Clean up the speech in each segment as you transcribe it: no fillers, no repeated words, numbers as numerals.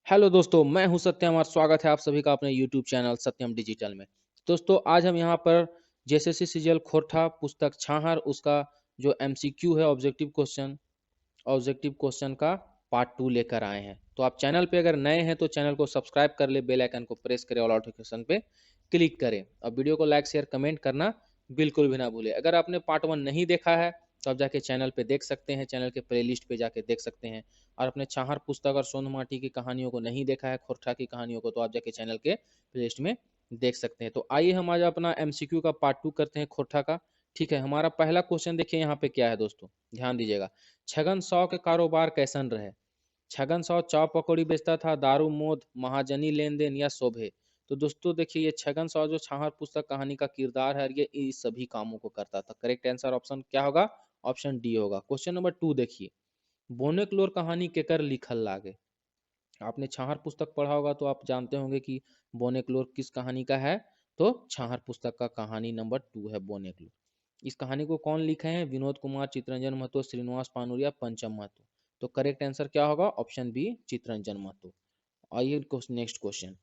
Hello दोस्तों, मैं हूं सत्यम और स्वागत है आप सभी का अपने यूट्यूब चैनल सत्यम डिजिटल में। दोस्तों, आज हम यहां पर जेएसएससी सीजीएल खोरठा पुस्तक छाहर उसका जो एमसीक्यू है ऑब्जेक्टिव क्वेश्चन का पार्ट 2 लेकर आए हैं। तो आप चैनल पे अगर नए हैं तो चैनल को सब्सक्राइब कर ले, बेल आइकन को प्रेस करें और नोटिफिकेशन पे क्लिक करें और वीडियो को लाइक शेयर कमेंट करना बिल्कुल भी ना भूलें। अगर आपने पार्ट 1 नहीं देखा है तो आप जाके चैनल पे देख सकते हैं, चैनल के प्लेलिस्ट पे जाके देख सकते हैं। और अपने छाहर पुस्तक और सोन माटी की कहानियों को नहीं देखा है, खोरठा की कहानियों को, तो आप जाके चैनल के प्लेलिस्ट में देख सकते हैं। तो आइए हम आज अपना एमसीक्यू का पार्ट 2 करते हैं खोरठा का। ठीक है, हमारा पहला क्वेश्चन देखिए यहाँ पे क्या है दोस्तों, ध्यान दीजिएगा। छगन सौ के कारोबार कैसन रहे? छगन सौ चाव पकौड़ी बेचता था, दारू मोद महाजनी लेन देन या शोभे? तो दोस्तों देखिए, ये छगन सौ जो छाहर पुस्तक कहानी का किरदार है, ये इस सभी कामों को करता था। करेक्ट आंसर ऑप्शन क्या होगा? ऑप्शन डी होगा। क्वेश्चन नंबर 2 देखिए, बोनेक्लोर कहानी केकर लिखल लागे? आपने छाहर पुस्तक पढ़ा होगा तो आप जानते होंगे कि बोनेक्लोर किस कहानी का है। तो छाहर पुस्तक का कहानी नंबर 2 है बोनेक्लोर। इस कहानी को कौन लिखे हैं? विनोद कुमार, चित्रंजन महतो, श्रीनिवास पानुरिया, पंचम महतो? तो करेक्ट आंसर क्या होगा? Option B, Chitranjan Mahato. आइए नेक्स्ट क्वेश्चन।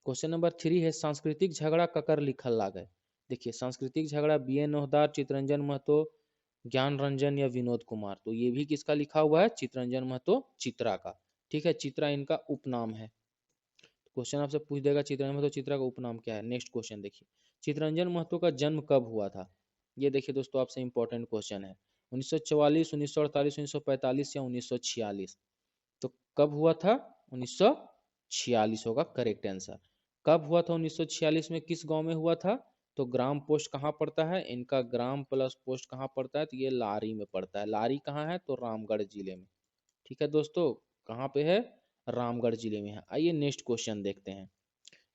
क्वेश्चन नंबर 3 है, सांस्कृतिक झगड़ा ककर लिखल लागे? देखिए, सांस्कृतिक झगड़ा बी एन नौहदार, चित्रंजन महतो, ज्ञान रंजन या विनोद कुमार? तो ये भी किसका लिखा हुआ है? चित्रंजन महतो, चित्रा का। ठीक है, चित्रा इनका उपनाम है। क्वेश्चन आपसे पूछ देगा चित्रंजन महतो चित्रा का उपनाम क्या है। नेक्स्ट क्वेश्चन देखिए, चित्रंजन महतो का जन्म कब हुआ था? ये देखिए दोस्तों, आपसे इंपॉर्टेंट क्वेश्चन है। 1944, 1948, 1945 या 1946? तो कब हुआ था? 1946 होगा करेक्ट आंसर। कब हुआ था 1946 में? किस गांव में हुआ था? तो ग्राम पोस्ट कहाँ पड़ता है इनका? ग्राम प्लस पोस्ट कहाँ पड़ता है? तो ये लारी में पड़ता है। लारी कहाँ है? तो रामगढ़ जिले में। ठीक है दोस्तों, कहाँ पे है? रामगढ़ जिले में है। आइए नेक्स्ट क्वेश्चन देखते हैं।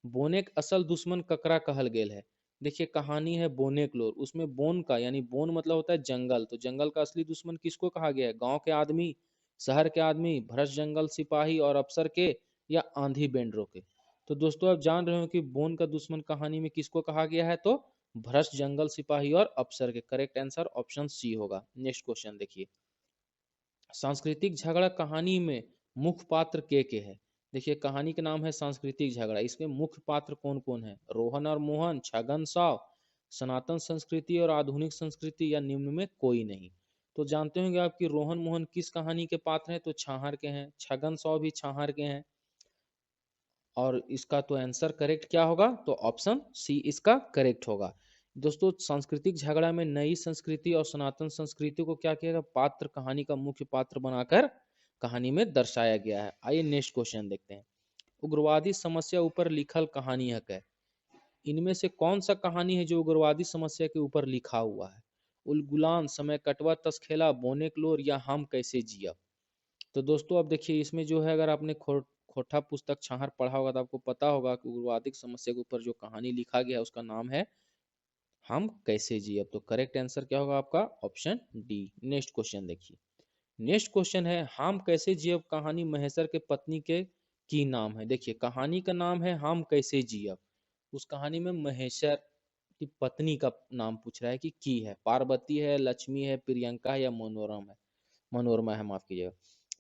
बोनेक असल दुश्मन ककरा कहल गेल है? देखिए, कहानी है बोनेक्लोर, उसमें बोन का यानी बोन मतलब होता है जंगल, तो जंगल का असली दुश्मन किसको कहा गया है? गांव के आदमी, शहर के आदमी, भ्रष्ट जंगल सिपाही और अफसर के, या आंधी बेंडरों के? तो दोस्तों आप जान रहे हो कि बोन का दुश्मन कहानी में किसको कहा गया है? तो भ्रष्ट जंगल सिपाही और अफसर के। करेक्ट आंसर ऑप्शन सी होगा। नेक्स्ट क्वेश्चन देखिए, सांस्कृतिक झगड़ा कहानी में मुख्य पात्र के है? देखिए, कहानी का नाम है सांस्कृतिक झगड़ा, इसमें मुख्य पात्र कौन कौन है? रोहन और मोहन, छगन साव, सनातन संस्कृति और आधुनिक संस्कृति, या निम्न में कोई नहीं? तो जानते होंगे आप कि रोहन मोहन किस कहानी के पात्र हैं? तो छाहर के हैं। छगन साव भी छाहर के हैं। और इसका तो आंसर करेक्ट क्या होगा? तो ऑप्शन सी इसका करेक्ट होगा। दोस्तों, सांस्कृतिक झगड़ा में नई संस्कृति और सनातन संस्कृति को क्या किया गया? पात्र, कहानी का मुख्य पात्र बनाकर कहानी में दर्शाया गया है। आइए नेक्स्ट क्वेश्चन देखते हैं। उग्रवादी समस्या ऊपर लिखल कहानी है? इनमें से कौन सा कहानी है जो उग्रवादी समस्या के ऊपर लिखा हुआ है? उलगुलान, समय कटवा तस्खेला, बोनेक्लोर, या हम कैसे जिया? तो दोस्तों अब देखिए, इसमें जो है, अगर आपने खोटा पुस्तक छाहर पढ़ा होगा तो आपको पता होगा कि उग्रवादिक समस्या के ऊपर जो कहानी लिखा गया है उसका नाम है हम कैसे जिए। अब तो करेक्ट आंसर क्या होगा आपका? Option D. नेक्स्ट क्वेश्चन देखिए। नेक्स्ट क्वेश्चन है, हम कैसे जियब कहानी महेश्वर के पत्नी के की नाम है? देखिए, कहानी का नाम है हम कैसे जियब, उस कहानी में महेश्वर की पत्नी का नाम पूछ रहा है कि की है? पार्वती है, लक्ष्मी है, प्रियंका है, या मनोरम है? मनोरमा है, माफ कीजिएगा,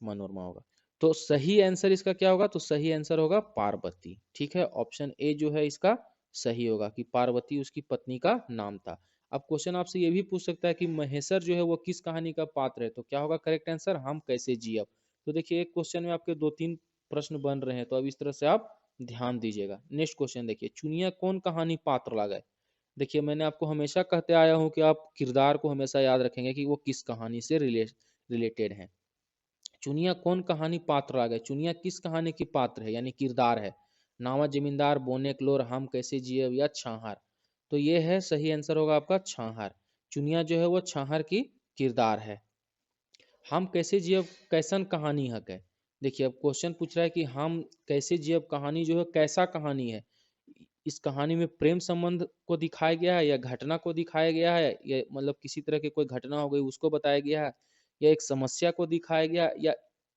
मनोरमा होगा। तो सही आंसर इसका क्या होगा? तो सही आंसर होगा पार्वती। ठीक है, ऑप्शन ए जो है इसका सही होगा कि पार्वती उसकी पत्नी का नाम था। अब क्वेश्चन आपसे ये भी पूछ सकता है कि महेश्वर जो है वो किस कहानी का पात्र है? तो क्या होगा करेक्ट आंसर? हम कैसे जियब। तो देखिए, एक क्वेश्चन में आपके 2-3 प्रश्न बन रहे हैं, तो अब इस तरह से आप ध्यान दीजिएगा। नेक्स्ट क्वेश्चन देखिए, चुनिया कौन कहानी पात्र लागे? देखिए, मैंने आपको हमेशा कहते आया हूं कि आप किरदार को हमेशा याद रखेंगे कि वो किस कहानी से रिलेटेड है। चुनिया कौन कहानी पात्र आ गए? चुनिया किस कहानी की पात्र है यानी किरदार है? नावा जमींदार, बोनेक्लोर, हम कैसे जिए, या छाहर? तो ये है सही आंसर होगा आपका छाहर। चुनिया जो है वो छाहर की किरदार है। हम कैसे जियब कैसन कहानी है के? देखिए, अब क्वेश्चन पूछ रहा है कि हम कैसे जियब कहानी जो है कैसा कहानी है? इस कहानी में प्रेम संबंध को दिखाया गया है, या घटना को दिखाया गया है, या मतलब किसी तरह की कोई घटना हो गई उसको बताया गया है, या एक समस्या को दिखाया गया, या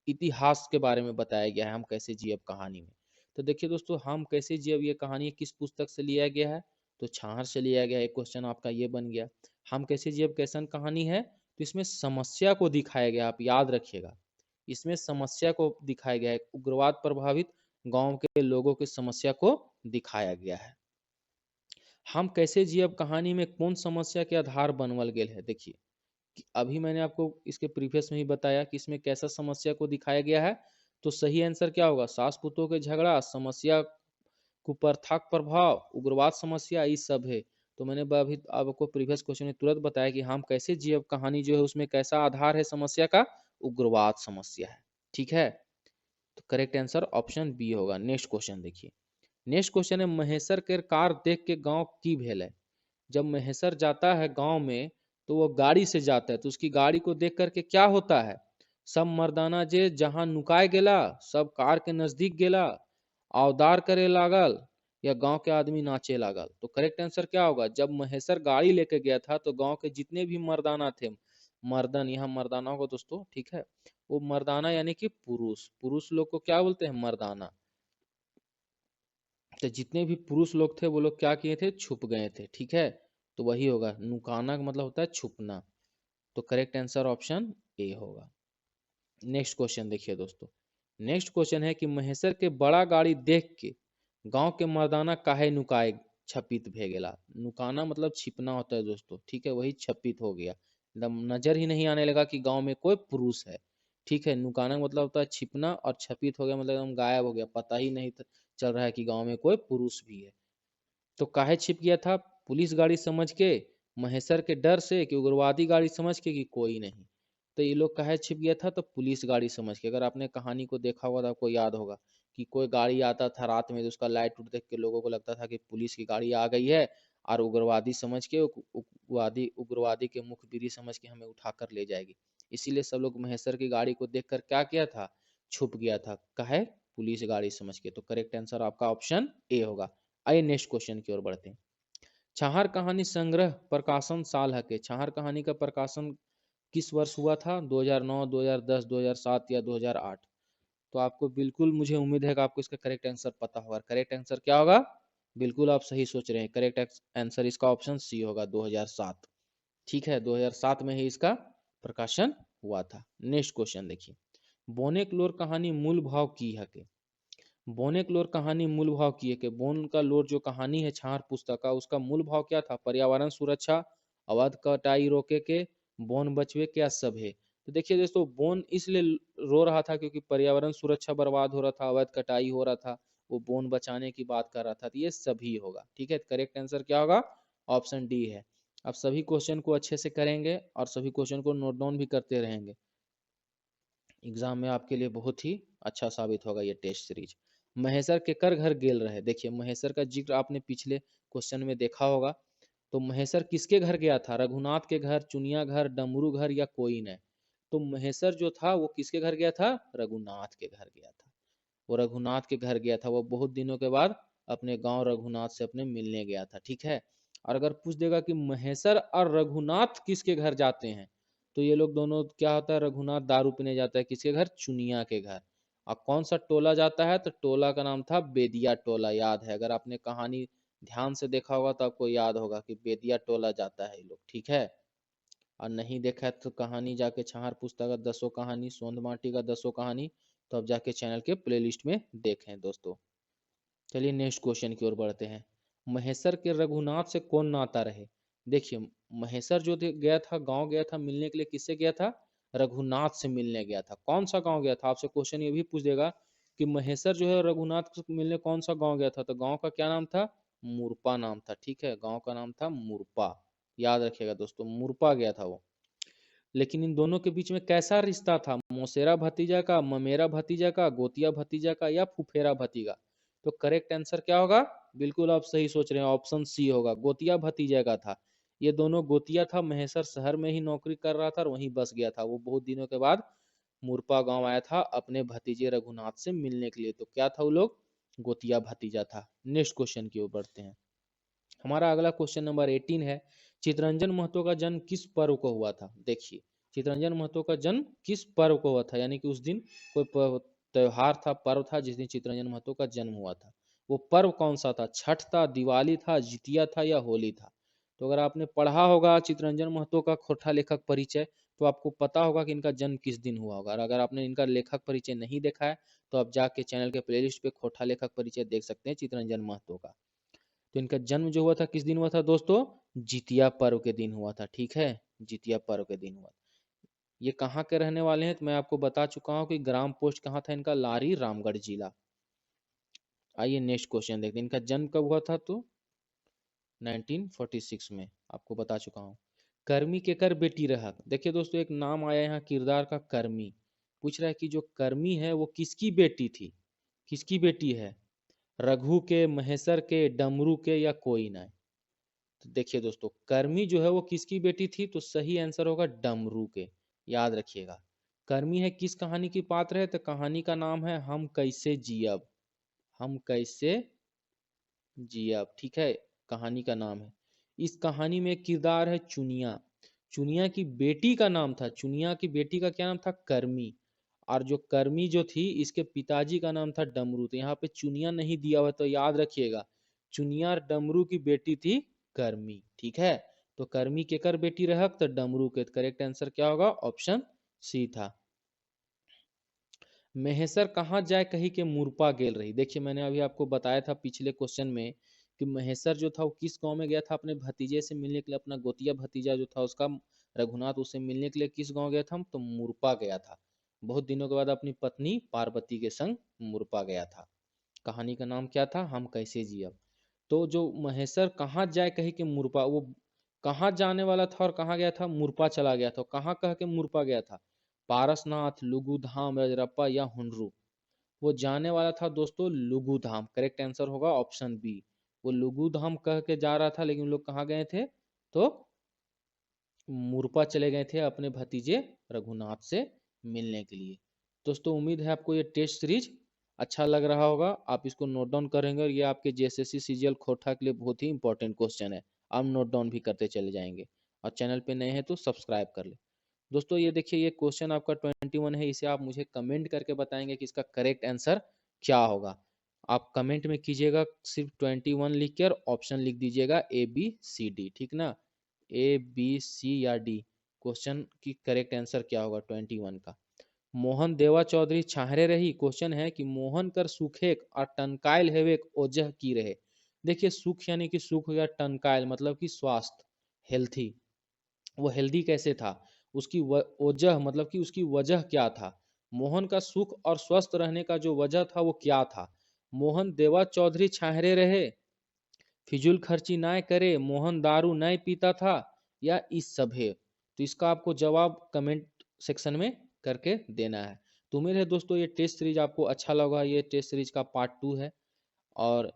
इतिहास के बारे में बताया गया है हम कैसे जियब कहानी में? तो देखिए दोस्तों, हम कैसे जियब ये कहानी किस पुस्तक से लिया गया है? तो छाहर से लिया गया। एक क्वेश्चन आपका ये बन गया। हम कैसे जियब कैसन कहानी है? तो इसमें समस्या को दिखाया गया, आप याद रखिएगा, इसमें समस्या को दिखाया गया है। उग्रवाद प्रभावित गांव के लोगों की समस्या को दिखाया गया है। हम कैसे जियब कहानी में कौन समस्या के आधार बनवल गेल है? देखिए अभी मैंने आपको इसके प्रीवियस में ही बताया कि इसमें कैसा समस्या को दिखाया गया है। तो सही आंसर क्या होगा? सास पुतों के झगड़ा, समस्या, कुप्रथाक प्रभाव, उग्रवाद समस्या, ये सब है। तो मैंने अभी आपको प्रीवियस क्वेश्चन में तुरंत बताया कि हम कैसे जियब कहानी जो है उसमें कैसा आधार है समस्या का? उग्रवाद समस्या है। ठीक है, तो करेक्ट आंसर ऑप्शन बी होगा। नेक्स्ट क्वेश्चन देखिए। नेक्स्ट क्वेश्चन है महेशर के कार देख के गांव की भेल है। जब महेशर जाता है गांव में तो वो गाड़ी से जाता है, तो उसकी गाड़ी को देख करके क्या होता है? सब मर्दाना जे जहां नुकाए गेला, सब कार के नजदीक गेला, अवतार करे लागल, या गांव के आदमी नाचे लागल। तो करेक्ट आंसर क्या होगा? जब महेशर गाड़ी लेके गया था तो गांव के जितने भी मर्दाना थे, मर्दन यहाँ मर्दाना होगा दोस्तों, ठीक है, वो मर्दाना यानी कि पुरुष, पुरुष लोग को क्या बोलते हैं? मर्दाना। तो जितने भी पुरुष लोग थे वो लोग क्या किए थे? छुप गए थे। ठीक है, तो वही होगा, नुकाना का मतलब होता है छुपना। तो करेक्ट आंसर ऑप्शन ए होगा। नेक्स्ट क्वेश्चन देखिए दोस्तों। नेक्स्ट क्वेश्चन है कि महेशर के बड़ा गाड़ी देख के गांव के मर्दाना काहे नुकाए छपित भे गेला। नुकाना मतलब छिपना होता है दोस्तों, ठीक है, वही छपित हो गया, एकदम नजर ही नहीं आने लगा कि गांव में कोई पुरुष है। ठीक है, नुकाना का मतलब होता है छिपना, और छपित हो गया मतलब एकदम गायब हो गया, पता ही नहीं चल रहा है कि गांव में कोई पुरुष भी है। तो काहे छिप गया था? पुलिस गाड़ी समझ के, महेशर के डर से, कि उग्रवादी गाड़ी समझ के, कि कोई नहीं। तो ये लोग काहे छिप गया था? तो पुलिस गाड़ी समझ के। अगर आपने कहानी को देखा होगा तो आपको याद होगा कि कोई गाड़ी आता था रात में, तो उसका लाइट उठ देख के लोगों को लगता था कि पुलिस की गाड़ी आ गई है, और उग्रवादी समझ के, उग्रवादी के मुखबिरी समझ के हमें उठा कर ले जाएगी। इसीलिए सब लोग महेशर की गाड़ी को देखकर क्या किया था? छुप गया था। काहे? पुलिस गाड़ी समझ के। तो करेक्ट आंसर आपका ऑप्शन ए होगा। आइए नेक्स्ट क्वेश्चन की ओर बढ़ते हैं। छाहर कहानी संग्रह प्रकाशन साल है के? छाहर कहानी का प्रकाशन किस वर्ष हुआ था? 2009, 2010, 2007 या 2008? तो आपको बिल्कुल, मुझे उम्मीद है कि आपको इसका करेक्ट आंसर पता होगा। करेक्ट आंसर क्या होगा? बिल्कुल आप सही सोच रहे हैं, करेक्ट आंसर इसका ऑप्शन सी होगा, 2007। ठीक है, 2007 में ही इसका प्रकाशन हुआ था। नेक्स्ट क्वेश्चन देखिए। बोनेकलोर कहानी मूल भाव की है के? बोनेकलोर कहानी मूल भाव की है कि बोन का लोर जो कहानी है छार पुस्तक का, उसका मूल भाव क्या था? पर्यावरण सुरक्षा, अवैध कटाई रोके के, बोन बचवे के, या सब है? तो देखिए दोस्तों, बोन इसलिए रो रहा था क्योंकि पर्यावरण सुरक्षा बर्बाद हो रहा था, अवैध कटाई हो रहा था, वो बोन बचाने की बात कर रहा था। तो ये सभी होगा। ठीक है, करेक्ट आंसर क्या होगा? ऑप्शन डी है। आप सभी क्वेश्चन को अच्छे से करेंगे और सभी क्वेश्चन को नोट डाउन भी करते रहेंगे, एग्जाम में आपके लिए बहुत ही अच्छा साबित होगा ये टेस्ट सीरीज। महेशर केकर घर गेल रहे? देखिए महेशर का जिक्र आपने पिछले क्वेश्चन में देखा होगा। तो महेशर किसके घर गया था? रघुनाथ के घर, चुनिया घर, डमरू घर, या कोई नहीं? तो महेशर जो था वो किसके घर गया था? रघुनाथ के घर गया था। वो रघुनाथ के घर गया था, वो बहुत दिनों के बाद अपने गांव रघुनाथ से अपने मिलने गया था। ठीक है, और अगर पूछ देगा कि महेशर और रघुनाथ किसके घर जाते हैं, तो ये लोग दोनों क्या होता है, रघुनाथ दारू पीने जाता है किसके घर? चुनिया के घर। और कौन सा टोला जाता है? तो टोला का नाम था बेदिया टोला, याद है? अगर आपने कहानी ध्यान से देखा होगा तो आपको याद होगा कि बेदिया टोला जाता है ये लोग। ठीक है, और नहीं देखा है तो कहानी जाके छाहर पुस्तक का 10 कहानी, सोंध माटी का 10 कहानी, तो अब जाके चैनल के प्लेलिस्ट में देखें दोस्तों। चलिए नेक्स्ट क्वेश्चन की ओर बढ़ते हैं। महेशर के रघुनाथ से कौन नाता रहे? देखिए महेशर जो गया था, गांव गया था मिलने के लिए, किससे गया था? रघुनाथ से मिलने गया था। कौन सा गांव गया था? आपसे क्वेश्चन ये भी पूछ देगा कि महेशर जो है रघुनाथ से मिलने कौन सा गांव गया था, तो गांव का क्या नाम था? मुरपा नाम था। ठीक है, गांव का नाम था मुरपा, याद रखिएगा दोस्तों, मुरपा गया था वो। लेकिन इन दोनों के बीच में कैसा रिश्ता था? मौसेरा भतीजा का, ममेरा भतीजा का, गोतिया भतीजा का, या फुफेरा भतीजा? तो करेक्ट आंसर क्या होगा? बिल्कुल आप सही सोच रहे हैं, ऑप्शन सी होगा, गोतिया भतीजा का था। ये दोनों गोतिया था, महेशर शहर में ही नौकरी कर रहा था और वहीं बस गया था। वो बहुत दिनों के बाद मुरपा गांव आया था अपने भतीजे रघुनाथ से मिलने के लिए। तो क्या था वो लोग? गोतिया भतीजा था। नेक्स्ट क्वेश्चन की ओर बढ़ते हैं। हमारा अगला क्वेश्चन नंबर 18 है। चितरंजन महतो का जन्म किस पर्व को हुआ था? देखिए चितरंजन महतो का जन्म किस पर्व को हुआ था, यानी कि उस दिन कोई त्योहार था, पर्व था जिस दिन चितरंजन महतो का जन्म हुआ था। वो पर्व कौन सा था? छठ था, दिवाली था, जितिया था, या होली था? तो अगर आपने पढ़ा होगा चितरंजन महतो का खोटा लेखक परिचय, तो आपको पता होगा कि इनका जन्म किस दिन हुआ होगा। और अगर आपने इनका लेखक परिचय नहीं देखा है तो आप जाके चैनल के प्लेलिस्ट पे खोटा लेखक परिचय देख सकते हैं चित्तरंजन महतो का। तो इनका जन्म जो हुआ था किस दिन हुआ था दोस्तों? जितिया पर्व के दिन हुआ था। ठीक है, जितिया पर्व के दिन हुआ। ये कहाँ के रहने वाले हैं तो मैं आपको बता चुका हूँ कि ग्राम पोस्ट कहाँ था इनका? लारी, रामगढ़ जिला। आइए नेक्स्ट क्वेश्चन देखते हैं। इनका जन्म कब हुआ था? तो 1946 में, आपको बता चुका हूँ। कर्मी केकर बेटी रहक। देखिए दोस्तों, एक नाम आया यहाँ किरदार का, कर्मी। पूछ रहा है कि जो कर्मी है वो किसकी बेटी थी? किसकी बेटी है? रघु के, महेश्वर के, डमरू के, या कोई ना? तो देखिए दोस्तों, कर्मी जो है वो किसकी बेटी थी? तो सही आंसर होगा डमरू के। याद रखिएगा। कर्मी है किस कहानी की पात्र है? तो कहानी का नाम है हम कैसे जियब। हम कैसे जियब, ठीक है, कहानी का नाम है। इस कहानी में एक किरदार है चुनिया। चुनिया की बेटी का नाम था, चुनिया की बेटी का क्या नाम था? कर्मी। और जो कर्मी जो थी इसके पिताजी का नाम था डमरू। तो यहाँ पे चुनिया नहीं दिया हुआ तो याद रखिएगा, चुनिया और डमरू की बेटी थी कर्मी। ठीक है, तो कर्मी केकर बेटी रहक? तो डमरू के। करेक्ट आंसर क्या होगा? ऑप्शन सी था। महेश्वर कहाँ जाए कही के मुरपा गेल रही। देखिए मैंने अभी आपको बताया था पिछले क्वेश्चन में कि महेश्वर जो था वो किस गांव में गया था? अपने भतीजे से मिलने के लिए। अपना गोतिया भतीजा जो था उसका, रघुनाथ, उससे मिलने के लिए किस गांव गया था? तो मुरपा गया था। बहुत दिनों के बाद अपनी पत्नी पार्वती के संग मुरपा गया था। कहानी का नाम क्या था? हम कैसे जियब। तो जो महेश्वर कहाँ जाए कही के मुरपा, वो कहाँ जाने वाला था और कहाँ गया था? मुरपा चला गया था। कहाँ कह के मुरपा गया था? पारसनाथ, लुगुधाम, रजरप्पा या हुनरू? वो जाने वाला था दोस्तों लुगुधाम। करेक्ट आंसर होगा ऑप्शन बी। वो लुगुधाम कह के जा रहा था, लेकिन लोग कहाँ गए थे? तो मुरपा चले गए थे अपने भतीजे रघुनाथ से मिलने के लिए। दोस्तों उम्मीद है आपको ये टेस्ट सीरीज अच्छा लग रहा होगा। आप इसको नोट डाउन करेंगे और ये आपके जेएसएससी सीजीएल खोटा के लिए बहुत ही इंपॉर्टेंट क्वेश्चन है। आप नोट डाउन भी करते चले जाएंगे। और चैनल पे नए हैं तो सब्सक्राइब कर ले। दोस्तों ये देखिए, ये क्वेश्चन आपका 21 है। इसे आप मुझे कमेंट करके बताएंगे कि इसका करेक्ट आंसर क्या होगा। आप कमेंट में कीजिएगा सिर्फ 21 लिख के और ऑप्शन लिख दीजिएगा ABCD, ठीक ना? ABC या डी, क्वेश्चन की करेक्ट आंसर क्या होगा 21 का? मोहन देवा चौधरी छाहरे रही। क्वेश्चन है कि मोहन कर सुखेक और टनकायल हेवेक ओजह की रहे। देखिए सुख यानी कि सुख, या टनकायल मतलब कि स्वास्थ्य, हेल्थी। वो हेल्दी कैसे था? उसकी वजह मतलब कि उसकी वजह क्या था? मोहन का सुख और स्वस्थ रहने का जो वजह था वो क्या था? मोहन देवा चौधरी छाहरे रहे, फिजूल खर्ची ना करे, मोहन दारू नहीं पीता था, या इस सभे। तो इसका आपको जवाब कमेंट सेक्शन में करके देना है। तो उम्मीद है दोस्तों ये टेस्ट सीरीज आपको अच्छा लगा। ये टेस्ट सीरीज का पार्ट 2 है और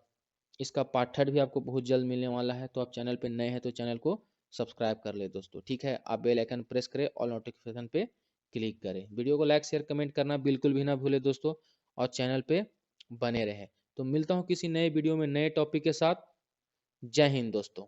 इसका पार्ट 3 भी आपको बहुत जल्द मिलने वाला है। तो आप चैनल पे नए हैं तो चैनल को सब्सक्राइब कर ले दोस्तों, ठीक है। आप बेल आइकन प्रेस करें और नोटिफिकेशन पे क्लिक करें। वीडियो को लाइक शेयर कमेंट करना बिल्कुल भी ना भूले दोस्तों, और चैनल पे बने रहे। तो मिलता हूँ किसी नए वीडियो में नए टॉपिक के साथ। जय हिंद दोस्तों।